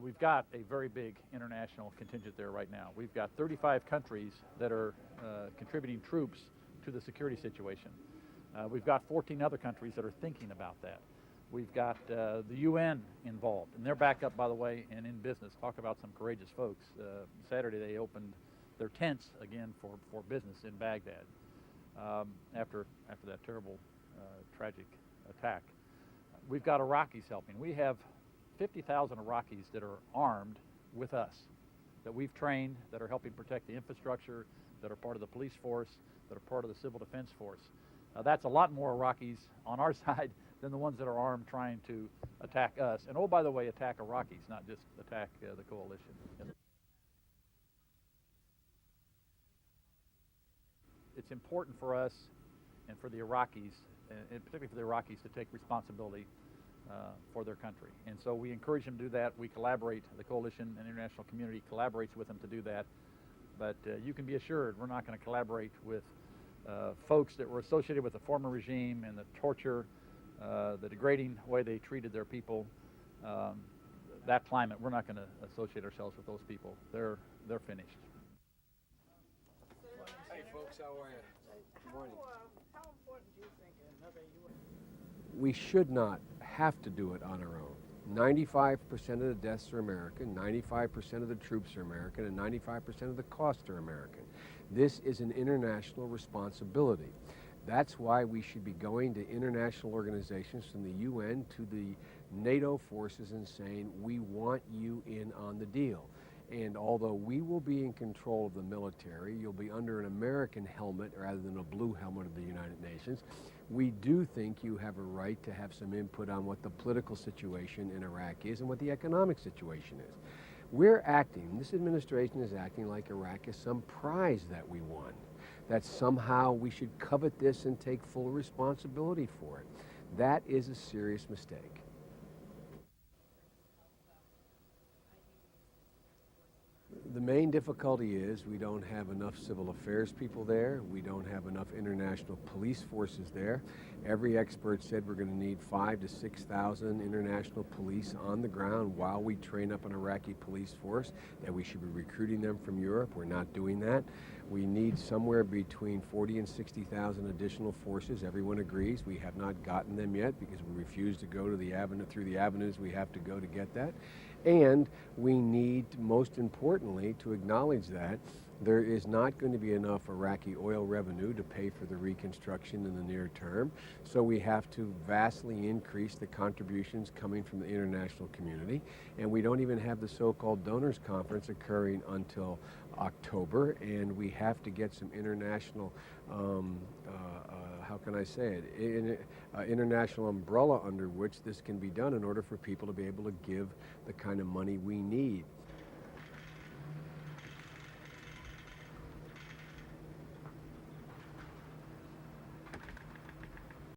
We've got a very big international contingent there right now. We've got 35 countries that are contributing troops to the security situation. We've got 14 other countries that are thinking about that. We've got the UN involved, and they're back up, by the way, and in business. Talk about some courageous folks. Saturday they opened their tents again for business in Baghdad after that terrible, tragic attack. We've got Iraqis helping. We have 50,000 Iraqis that are armed with us, that we've trained, that are helping protect the infrastructure, that are part of the police force, that are part of the civil defense force. That's a lot more Iraqis on our side than the ones that are armed trying to attack us. And oh, by the way, attack Iraqis, not just attack the coalition. It's important for us and for the Iraqis, and particularly for the Iraqis, to take responsibility for their country. And so we encourage them to do that. We collaborate, the coalition and international community collaborates with them to do that. But you can be assured we're not going to collaborate with folks that were associated with the former regime and the torture, the degrading way they treated their people. That climate, we're not going to associate ourselves with those people. They're finished. Hey folks, how are you? Good morning. How important do you think another UN? We should not have to do it on our own. 95% of the deaths are American, 95% of the troops are American, and 95% of the costs are American. This is an international responsibility. That's why we should be going to international organizations, from the UN to the NATO forces, and saying, we want you in on the deal. And although we will be in control of the military, you'll be under an American helmet rather than a blue helmet of the United Nations. We do think you have a right to have some input on what the political situation in Iraq is and what the economic situation is. We're acting, this administration is acting like Iraq is some prize that we won, that somehow we should covet this and take full responsibility for it. That is a serious mistake. The main difficulty is we don't have enough civil affairs people there. We don't have enough international police forces there. Every expert said we're going to need 5,000 to 6,000 international police on the ground while we train up an Iraqi police force, that we should be recruiting them from Europe. We're not doing that. We need somewhere between 40 and 60,000 additional forces. Everyone agrees. We have not gotten them yet because we refuse to go to the avenue, through the avenues we have to go to get that. And we need, most importantly, to acknowledge that there is not going to be enough Iraqi oil revenue to pay for the reconstruction in the near term. So we have to vastly increase the contributions coming from the international community. And we don't even have the so-called donors conference occurring until October. And we have to get some international, how can I say it, international umbrella under which this can be done in order for people to be able to give the kind of money we need.